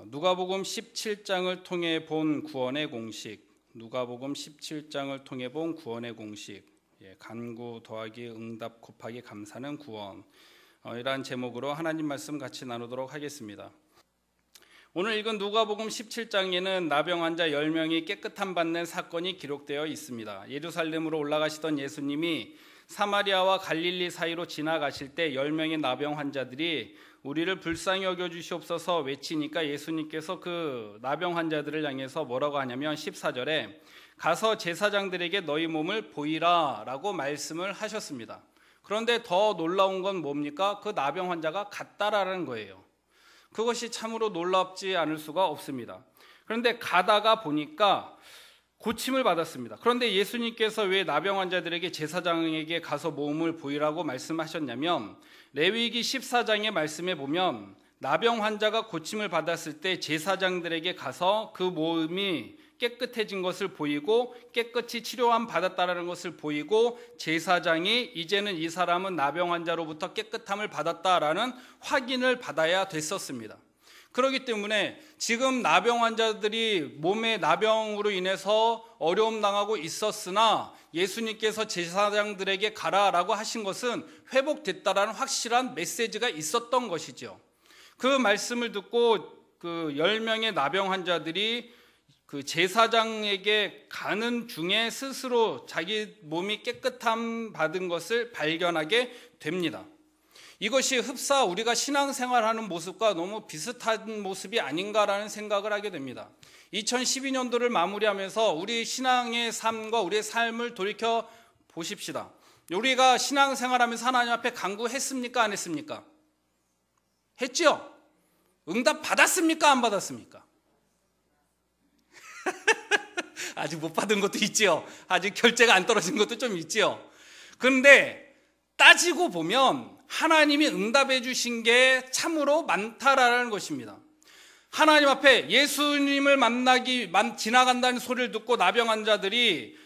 누가복음 17장을 통해 본 구원의 공식, 누가복음 17장을 통해 본 구원의 공식, 간구 더하기 응답 곱하기 감사는 구원, 이러한 제목으로 하나님 말씀 같이 나누도록 하겠습니다. 오늘 읽은 누가복음 17장에는 나병 환자 10명이 깨끗함 받는 사건이 기록되어 있습니다. 예루살렘으로 올라가시던 예수님이 사마리아와 갈릴리 사이로 지나가실 때 10명의 나병 환자들이 우리를 불쌍히 여겨주시옵소서 외치니까 예수님께서 그 나병 환자들을 향해서 뭐라고 하냐면 14절에 가서 제사장들에게 너희 몸을 보이라 라고 말씀을 하셨습니다. 그런데 더 놀라운 건 뭡니까? 그 나병 환자가 갔다라는 거예요. 그것이 참으로 놀랍지 않을 수가 없습니다. 그런데 가다가 보니까 고침을 받았습니다. 그런데 예수님께서 왜 나병 환자들에게 제사장에게 가서 몸을 보이라고 말씀하셨냐면 레위기 14장의 말씀에 보면 나병 환자가 고침을 받았을 때 제사장들에게 가서 그 몸이 깨끗해진 것을 보이고 깨끗이 치료함 받았다라는 것을 보이고 제사장이 이제는 이 사람은 나병 환자로부터 깨끗함을 받았다라는 확인을 받아야 됐었습니다. 그렇기 때문에 지금 나병 환자들이 몸에 나병으로 인해서 어려움 당하고 있었으나 예수님께서 제사장들에게 가라라고 하신 것은 회복됐다라는 확실한 메시지가 있었던 것이죠. 그 말씀을 듣고 그 10명의 나병 환자들이 그 제사장에게 가는 중에 스스로 자기 몸이 깨끗함 받은 것을 발견하게 됩니다. 이것이 흡사 우리가 신앙생활하는 모습과 너무 비슷한 모습이 아닌가라는 생각을 하게 됩니다. 2012년도를 마무리하면서 우리 신앙의 삶과 우리의 삶을 돌이켜 보십시다. 우리가 신앙생활하면서 하나님 앞에 간구했습니까? 안 했습니까? 했죠? 응답 받았습니까? 안 받았습니까? 아직 못 받은 것도 있죠. 아직 결제가 안 떨어진 것도 좀 있죠. 그런데 따지고 보면 하나님이 응답해 주신 게 참으로 많다라는 것입니다. 하나님 앞에 예수님을 지나간다는 소리를 듣고 나병 환자들이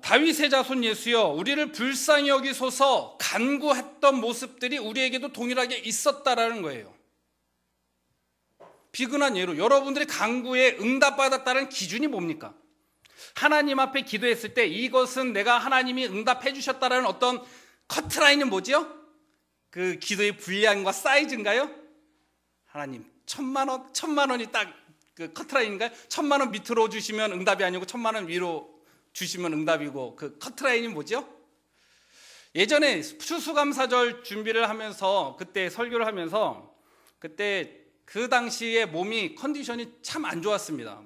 다윗의 자손 예수여 우리를 불쌍히 여기소서 간구했던 모습들이 우리에게도 동일하게 있었다라는 거예요. 비근한 예로 여러분들이 간구에 응답받았다는 기준이 뭡니까? 하나님 앞에 기도했을 때 이것은 내가 하나님이 응답해 주셨다라는 어떤 커트라인은 뭐지요? 그 기도의 분량과 사이즈인가요? 하나님 1,000만 원이 딱 그 커트라인인가요? 1,000만 원 밑으로 주시면 응답이 아니고 1,000만 원 위로 주시면 응답이고 그 커트라인이 뭐죠? 예전에 추수감사절 준비를 하면서 그때 설교를 하면서 그때 그 당시에 몸이 컨디션이 참 안 좋았습니다.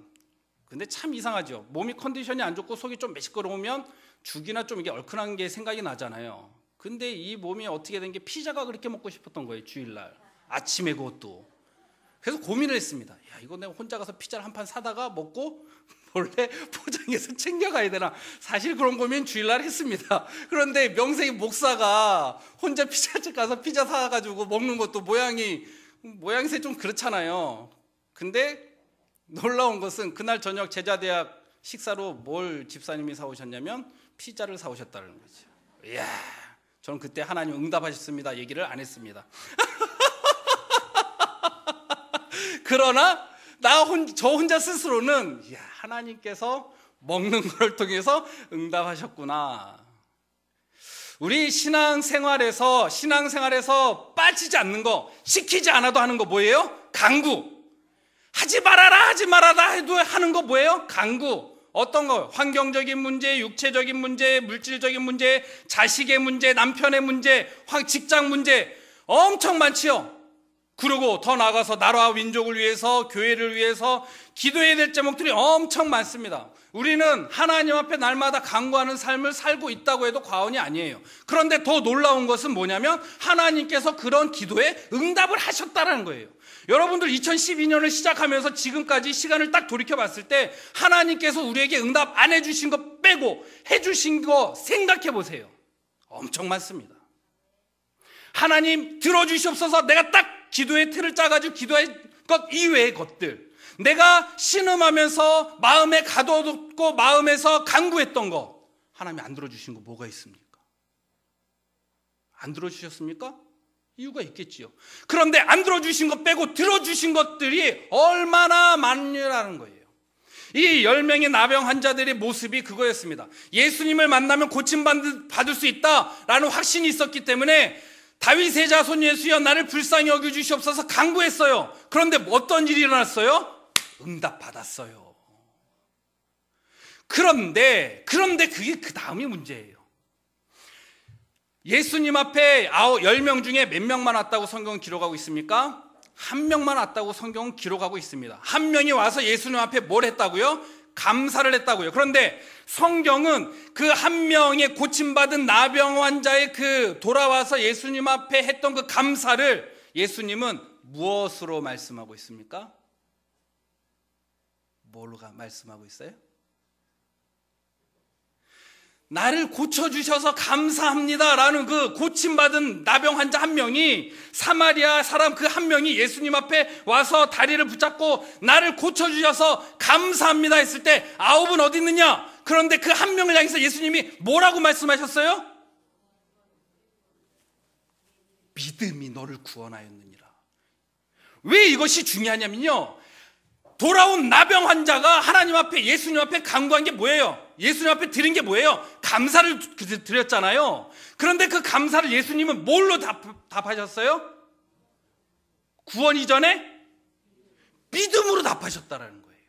근데 참 이상하죠. 몸이 컨디션이 안 좋고 속이 좀 매시끄러우면 죽이나 좀 이게 얼큰한 게 생각이 나잖아요. 근데 이 몸이 어떻게 된 게 피자가 그렇게 먹고 싶었던 거예요. 주일날 아침에 그것도. 그래서 고민을 했습니다. 야, 이거 내가 혼자 가서 피자를 한 판 사다가 먹고 몰래 포장해서 챙겨가야 되나. 사실 그런 고민 주일날 했습니다. 그런데 명색이 목사가 혼자 피자집 가서 피자 사가지고 먹는 것도 모양새 좀 그렇잖아요. 근데 놀라운 것은 그날 저녁 제자대학 식사로 뭘 집사님이 사오셨냐면 피자를 사오셨다는 거죠. 이야, 저는 그때 하나님 응답하셨습니다 얘기를 안 했습니다. 그러나 저 혼자 스스로는 이야, 하나님께서 먹는 걸 통해서 응답하셨구나. 우리 신앙생활에서 빠지지 않는 거, 시키지 않아도 하는 거 뭐예요? 간구. 하지 말아라 해도 하는 거 뭐예요? 간구. 어떤 거? 환경적인 문제, 육체적인 문제, 물질적인 문제, 자식의 문제, 남편의 문제, 직장 문제 엄청 많지요. 그리고 더 나아가서 나라와 민족을 위해서, 교회를 위해서 기도해야 될 제목들이 엄청 많습니다. 우리는 하나님 앞에 날마다 간구하는 삶을 살고 있다고 해도 과언이 아니에요. 그런데 더 놀라운 것은 뭐냐면 하나님께서 그런 기도에 응답을 하셨다는 거예요. 여러분들 2012년을 시작하면서 지금까지 시간을 딱 돌이켜 봤을 때 하나님께서 우리에게 응답 안 해주신 거 빼고 해주신 거 생각해 보세요. 엄청 많습니다. 하나님 들어주시옵소서. 내가 딱 기도의 틀을 짜가지고 기도할 것 이외의 것들, 내가 신음하면서 마음에 가둬뒀고 마음에서 간구했던 거 하나님이 안 들어주신 거 뭐가 있습니까? 안 들어주셨습니까? 이유가 있겠지요. 그런데 안 들어주신 것 빼고 들어주신 것들이 얼마나 많냐라는 거예요. 이 10명의 나병 환자들의 모습이 그거였습니다. 예수님을 만나면 고침받을 수 있다라는 확신이 있었기 때문에 다윗의 자손 예수여 나를 불쌍히 여겨주시옵소서 간구했어요. 그런데 어떤 일이 일어났어요? 응답받았어요. 그런데 그게 그 다음이 문제예요. 예수님 앞에 10명 중에 몇 명만 왔다고 성경은 기록하고 있습니까? 한 명만 왔다고 성경은 기록하고 있습니다. 한 명이 와서 예수님 앞에 뭘 했다고요? 감사를 했다고요. 그런데 성경은 그 한 명의 고침받은 나병 환자의 그 돌아와서 예수님 앞에 했던 그 감사를 예수님은 무엇으로 말씀하고 있습니까? 뭘로 말씀하고 있어요? 나를 고쳐주셔서 감사합니다 라는 그 고침받은 나병 환자 한 명이, 사마리아 사람 그 한 명이 예수님 앞에 와서 다리를 붙잡고 나를 고쳐주셔서 감사합니다 했을 때 9은 어디 있느냐? 그런데 그 한 명을 향해서 예수님이 뭐라고 말씀하셨어요? 믿음이 너를 구원하였느니라. 왜 이것이 중요하냐면요, 돌아온 나병 환자가 하나님 앞에, 예수님 앞에 간구한 게 뭐예요? 예수님 앞에 드린 게 뭐예요? 감사를 드렸잖아요. 그런데 그 감사를 예수님은 뭘로 답하셨어요? 구원 이전에 믿음으로 답하셨다라는 거예요.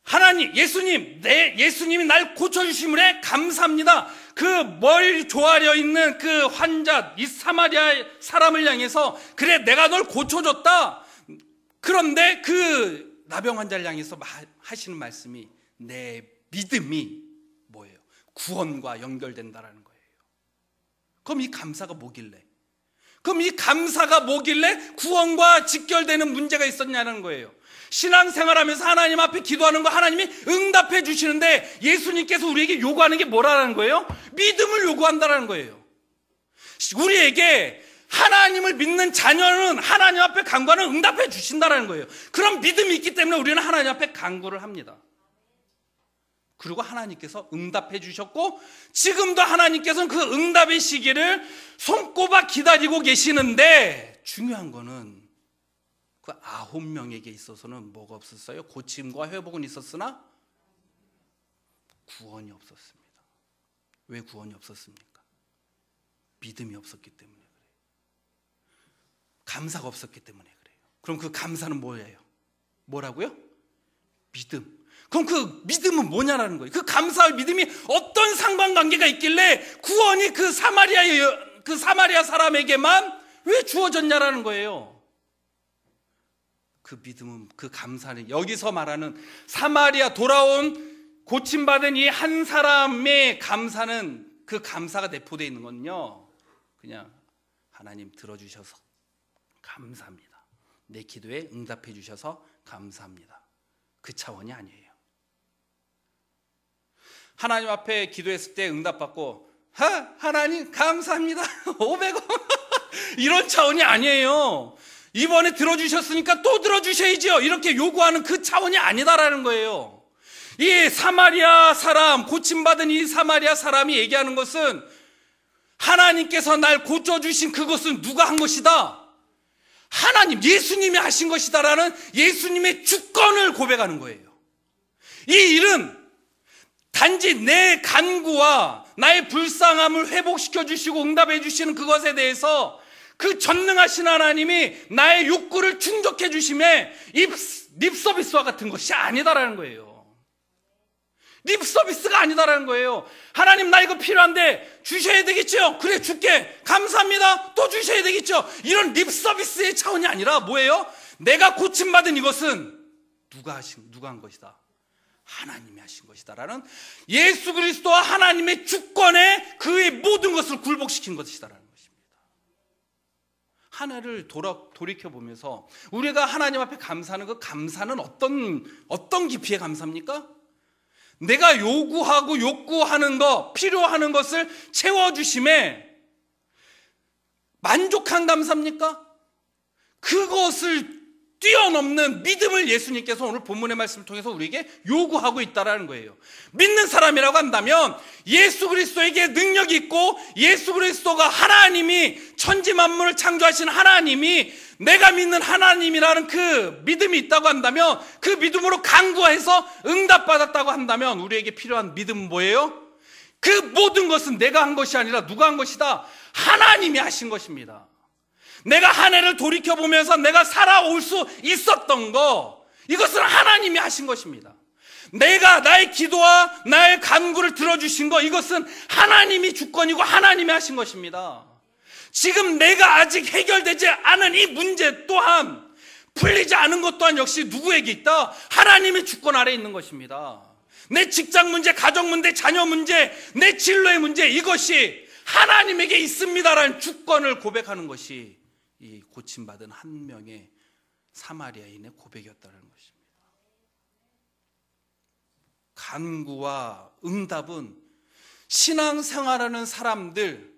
하나님, 예수님이 날 고쳐주심을 감사합니다. 그 머리 조아려 있는 그 환자, 이 사마리아 사람을 향해서, 그래 내가 널 고쳐줬다. 그런데 그 나병 환자를 향해서 하시는 말씀이, 내 믿음이 뭐예요? 구원과 연결된다라는 거예요. 그럼 이 감사가 뭐길래? 구원과 직결되는 문제가 있었냐는 거예요. 신앙생활하면서 하나님 앞에 기도하는 거 하나님이 응답해 주시는데 예수님께서 우리에게 요구하는 게 뭐라는 거예요? 믿음을 요구한다는 거예요. 우리에게 하나님을 믿는 자녀는 하나님 앞에 간구하는 응답해 주신다는 거예요. 그런 믿음이 있기 때문에 우리는 하나님 앞에 간구를 합니다. 그리고 하나님께서 응답해 주셨고, 지금도 하나님께서는 그 응답의 시기를 손꼽아 기다리고 계시는데, 중요한 거는 그 9명에게 있어서는 뭐가 없었어요? 고침과 회복은 있었으나 구원이 없었습니다. 왜 구원이 없었습니까? 믿음이 없었기 때문에 그래요. 감사가 없었기 때문에 그래요. 그럼 그 감사는 뭐예요? 뭐라고요? 믿음. 그럼 그 믿음은 뭐냐라는 거예요. 그 감사와 믿음이 어떤 상관관계가 있길래 구원이 그 사마리아 사람에게만 왜 주어졌냐라는 거예요. 그 믿음은, 그 감사는, 여기서 말하는 사마리아 돌아온 고침받은 이 한 사람의 감사는, 그 감사가 내포되어 있는 건요, 그냥 하나님 들어주셔서 감사합니다. 내 기도에 응답해 주셔서 감사합니다. 그 차원이 아니에요. 하나님 앞에 기도했을 때 응답받고, 하나님 감사합니다 500원 이런 차원이 아니에요. 이번에 들어주셨으니까 또 들어주셔야죠 이렇게 요구하는 그 차원이 아니다라는 거예요. 이 사마리아 사람, 고침받은 이 사마리아 사람이 얘기하는 것은, 하나님께서 날 고쳐주신 그것은 누가 한 것이다? 하나님, 예수님이 하신 것이다라는 예수님의 주권을 고백하는 거예요. 이 일은 단지 내 간구와 나의 불쌍함을 회복시켜 주시고 응답해 주시는 그것에 대해서 그 전능하신 하나님이 나의 욕구를 충족해 주심에 립서비스와 같은 것이 아니다라는 거예요. 립서비스가 아니다라는 거예요. 하나님, 나 이거 필요한데 주셔야 되겠죠? 그래, 줄게. 감사합니다. 또 주셔야 되겠죠? 이런 립서비스의 차원이 아니라 뭐예요? 내가 고침받은 이것은 누가 한 것이다? 하나님이 하신 것이다라는, 예수 그리스도와 하나님의 주권에 그의 모든 것을 굴복시킨 것이다라는 것입니다. 하나를 돌이켜보면서 우리가 하나님 앞에 감사하는 그 감사는 어떤 깊이의 감사입니까? 내가 욕구하는 것, 필요하는 것을 채워주심에 만족한 감사입니까? 그것을 뛰어넘는 믿음을 예수님께서 오늘 본문의 말씀을 통해서 우리에게 요구하고 있다는 거예요. 믿는 사람이라고 한다면 예수 그리스도에게 능력이 있고 예수 그리스도가 하나님이 천지 만물을 창조하신 하나님이 내가 믿는 하나님이라는 그 믿음이 있다고 한다면 그 믿음으로 간구해서 응답받았다고 한다면 우리에게 필요한 믿음은 뭐예요? 그 모든 것은 내가 한 것이 아니라 누가 한 것이다? 하나님이 하신 것입니다. 내가 한 해를 돌이켜보면서 내가 살아올 수 있었던 거, 이것은 하나님이 하신 것입니다. 내가 나의 기도와 나의 간구를 들어주신 거, 이것은 하나님이 주권이고 하나님이 하신 것입니다. 지금 내가 아직 해결되지 않은 이 문제 또한, 풀리지 않은 것 또한 역시 누구에게 있다? 하나님의 주권 아래에 있는 것입니다. 내 직장 문제, 가정 문제, 자녀 문제, 내 진로의 문제, 이것이 하나님에게 있습니다라는 주권을 고백하는 것이 이 고침받은 한 명의 사마리아인의 고백이었다는 것입니다. 간구와 응답은 신앙생활하는 사람들,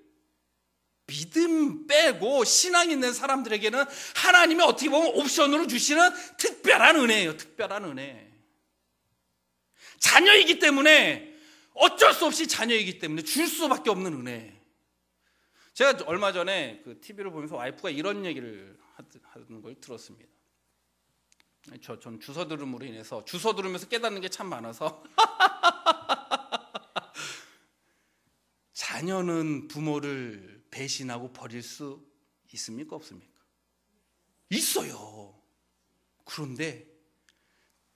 믿음 빼고 신앙 있는 사람들에게는 하나님이 어떻게 보면 옵션으로 주시는 특별한 은혜예요. 특별한 은혜. 자녀이기 때문에, 어쩔 수 없이 자녀이기 때문에 줄 수밖에 없는 은혜. 제가 얼마 전에 그 TV를 보면서 와이프가 이런 얘기를 하는 걸 들었습니다. 전 주워 들음으로 인해서, 주워 들으면서 깨닫는 게 참 많아서 자녀는 부모를 배신하고 버릴 수 있습니까? 없습니까? 있어요. 그런데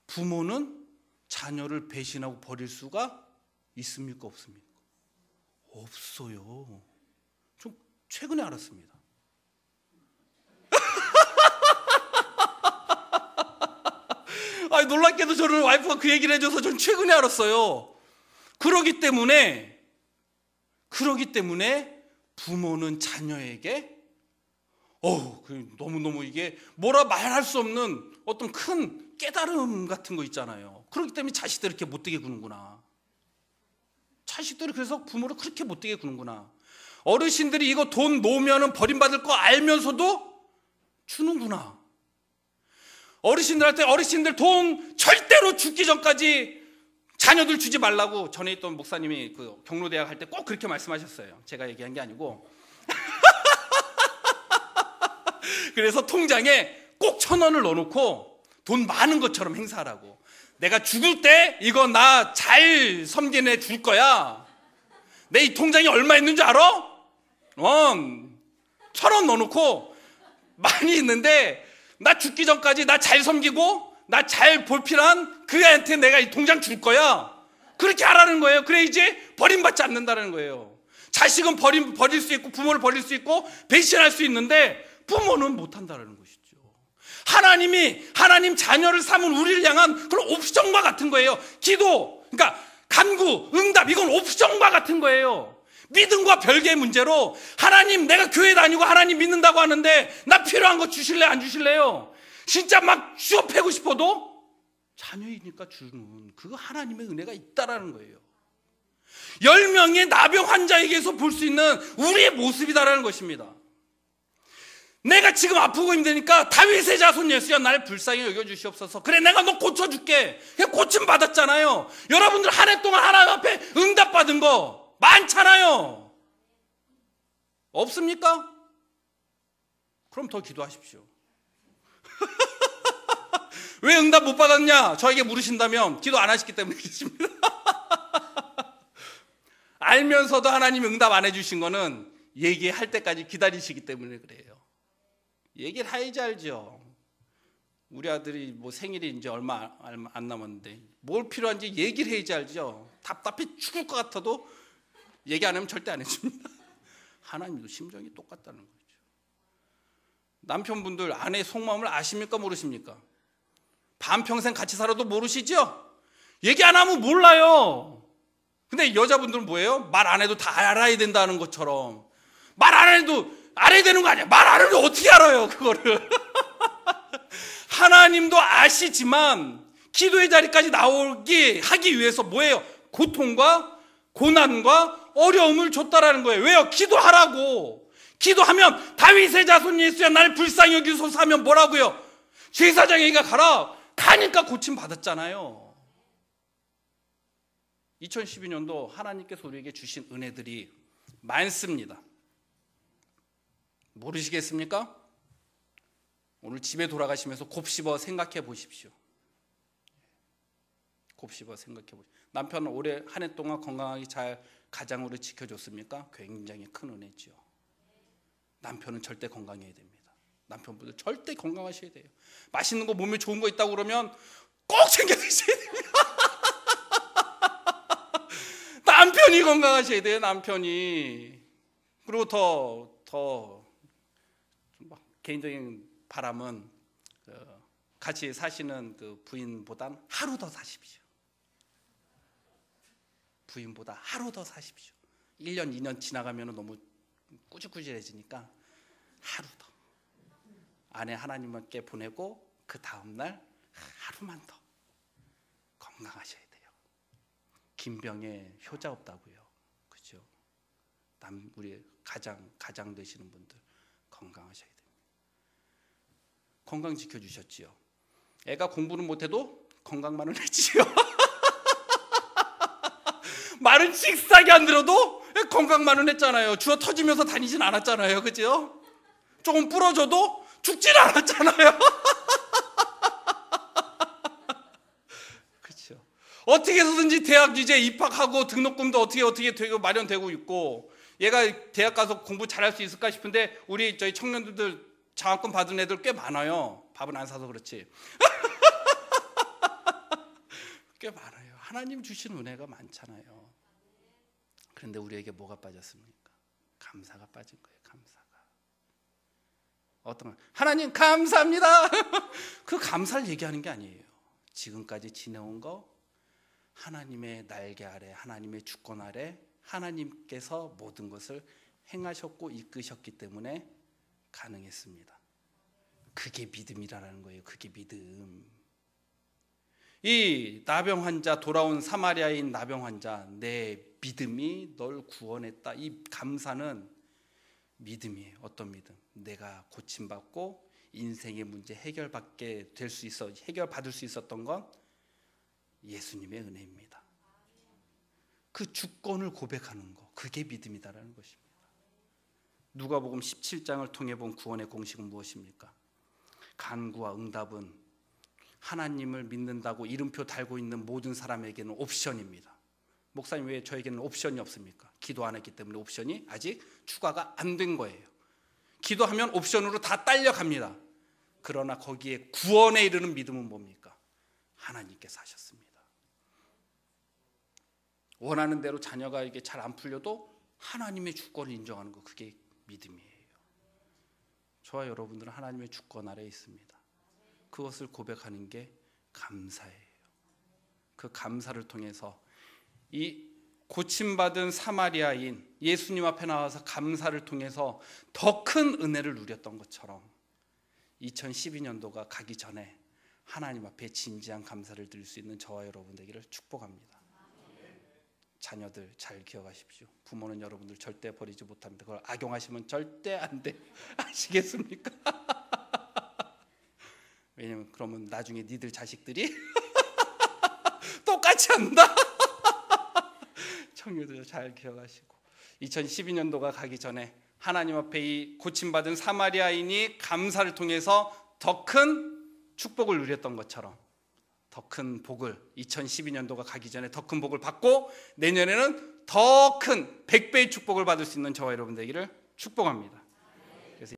부모는 자녀를 배신하고 버릴 수가 있습니까? 없습니까? 없어요. 좀 최근에 알았습니다. 놀랍게도 저를 와이프가 그 얘기를 해줘서 전 최근에 알았어요. 그러기 때문에 부모는 자녀에게 너무너무 이게 뭐라 말할 수 없는 어떤 큰 깨달음 같은 거 있잖아요. 그렇기 때문에 자식들을 이렇게 못되게 구는구나. 자식들이 그래서 부모를 그렇게 못되게 구는구나. 어르신들이 이거 돈 놓으면 버림받을 거 알면서도 주는구나. 어르신들 돈 절대로 죽기 전까지 자녀들 주지 말라고 전에 있던 목사님이 그 경로대학 할 때 꼭 그렇게 말씀하셨어요. 제가 얘기한 게 아니고. 그래서 통장에 꼭 1,000원을 넣어놓고 돈 많은 것처럼 행사하라고. 내가 죽을 때 이거 나 잘 섬긴 애 줄 거야. 내 이 통장에 얼마 있는 줄 알아? 1,000원 넣어놓고 많이 있는데 나 죽기 전까지 나 잘 섬기고 나 잘 볼 필요한 그 애한테 내가 이 통장 줄 거야. 그렇게 하라는 거예요. 그래 이제 버림받지 않는다는 거예요. 자식은 버릴 수 있고 부모를 버릴 수 있고 배신할 수 있는데 부모는 못한다는 것이죠. 하나님 자녀를 삼은 우리를 향한 그런 옵션과 같은 거예요. 기도, 그러니까 간구, 응답, 이건 옵션과 같은 거예요. 믿음과 별개의 문제로 하나님, 내가 교회 다니고 하나님 믿는다고 하는데 나 필요한 거 주실래 안 주실래요? 진짜 막 쥐어 패고 싶어도 자녀이니까 주는 그거 하나님의 은혜가 있다라는 거예요. 10명의 나병 환자에게서 볼 수 있는 우리의 모습이다라는 것입니다. 내가 지금 아프고 힘드니까 다윗의 자손 예수여 날 불쌍히 여겨주시옵소서. 그래 내가 너 고쳐줄게. 고침 받았잖아요. 여러분들 한 해 동안 하나님 앞에 응답받은 거 많잖아요. 없습니까? 그럼 더 기도하십시오. 왜 응답 못 받았냐? 저에게 물으신다면 기도 안 하셨기 때문에 그렇습니다. 알면서도 하나님이 응답 안 해주신 거는 얘기할 때까지 기다리시기 때문에 그래요. 얘기를 해야지 알죠. 우리 아들이 뭐 생일이 이제 얼마 안 남았는데 뭘 필요한지 얘기를 해야지 알죠. 답답해 죽을 것 같아도 얘기 안 하면 절대 안 해줍니다. 하나님도 심정이 똑같다는 거죠. 남편분들 아내의 속마음을 아십니까 모르십니까? 반평생 같이 살아도 모르시죠? 얘기 안 하면 몰라요. 근데 여자분들은 뭐예요? 말 안 해도 다 알아야 된다는 것처럼. 말 안 해도 알아야 되는 거 아니야. 말 안 해도 어떻게 알아요 그거를. 하나님도 아시지만 기도의 자리까지 나오게 하기 위해서 뭐예요? 고통과 고난과 어려움을 줬다라는 거예요. 왜요? 기도하라고. 기도하면 다윗의 자손 예수야 날 불쌍히 여기소서 하면 뭐라고요? 제사장에게 가라. 가니까 고침 받았잖아요. 2012년도 하나님께서 우리에게 주신 은혜들이 많습니다. 모르시겠습니까? 오늘 집에 돌아가시면서 곱씹어 생각해 보십시오. 곱씹어 생각해 보십시오. 남편은 올해 한 해 동안 건강하게 잘 가장으로 지켜줬습니까? 굉장히 큰 은혜죠. 남편은 절대 건강해야 됩니다. 남편분들 절대 건강하셔야 돼요. 맛있는 거 몸에 좋은 거 있다고 그러면 꼭 챙겨 드셔야 됩니다. 남편이 건강하셔야 돼요. 남편이. 그리고 더 개인적인 바람은 같이 사시는 그 부인보단 하루 더 사십시오. 부인보다 하루 더 사십시오. 1년, 2년 지나가면 너무 꾸질꾸질해지니까 하루 더. 아내 하나님께 보내고 그 다음날 하루만 더 건강하셔야 돼요. 김병에 효자 없다고요. 그죠? 우리 가장 되시는 분들 건강하셔야 돼요. 건강 지켜주셨지요. 애가 공부는 못해도 건강만은 했지요. 말은 씩싸게 안 들어도 건강만은 했잖아요. 주워 터지면서 다니진 않았잖아요. 그죠? 조금 부러져도 죽진 않았잖아요. 그렇죠. 어떻게 해서든지 대학 이제 입학하고 등록금도 어떻게 되고 마련되고 있고, 얘가 대학 가서 공부 잘할 수 있을까 싶은데 우리 저희 청년들 장학금 받은 애들 꽤 많아요. 밥은 안 사서 그렇지. 꽤 많아요. 하나님 주신 은혜가 많잖아요. 그런데 우리에게 뭐가 빠졌습니까? 감사가 빠진 거예요. 감사가. 어떤 하나님 감사합니다. 그 감사를 얘기하는 게 아니에요. 지금까지 지내온 거 하나님의 날개 아래, 하나님의 주권 아래 하나님께서 모든 것을 행하셨고 이끄셨기 때문에 가능했습니다. 그게 믿음이라는 거예요. 그게 믿음. 이 나병 환자, 돌아온 사마리아인 나병 환자, 내 믿음이 널 구원했다. 이 감사는 믿음이에요. 어떤 믿음? 내가 고침받고 인생의 문제 해결받을 수 있었던 건 예수님의 은혜입니다. 그 주권을 고백하는 거, 그게 믿음이다라는 것입니다. 누가복음 17장을 통해 본 구원의 공식은 무엇입니까? 간구와 응답은 하나님을 믿는다고 이름표 달고 있는 모든 사람에게는 옵션입니다. 목사님 왜 저에게는 옵션이 없습니까? 기도 안 했기 때문에 옵션이 아직 추가가 안 된 거예요. 기도하면 옵션으로 다 딸려갑니다. 그러나 거기에 구원에 이르는 믿음은 뭡니까? 하나님께서 하셨습니다. 원하는 대로 자녀가 이게 잘 안 풀려도 하나님의 주권을 인정하는 거, 그게 믿음이에요. 저와 여러분들은 하나님의 주권 아래에 있습니다. 그것을 고백하는 게 감사예요. 그 감사를 통해서 이 고침받은 사마리아인 예수님 앞에 나와서 감사를 통해서 더 큰 은혜를 누렸던 것처럼 2012년도가 가기 전에 하나님 앞에 진지한 감사를 드릴 수 있는 저와 여러분 되기를 축복합니다. 자녀들 잘 기억하십시오. 부모는 여러분들 절대 버리지 못합니다. 그걸 악용하시면 절대 안 돼. 아시겠습니까? 왜냐면 그러면 나중에 니들 자식들이 똑같이 한다. 청년들 잘 기억하시고 2012년도가 가기 전에 하나님 앞에 이 고침받은 사마리아인이 감사를 통해서 더 큰 축복을 누렸던 것처럼 더 큰 복을 2012년도가 가기 전에 더 큰 복을 받고 내년에는 더 큰 100배의 축복을 받을 수 있는 저와 여러분 되기를 축복합니다.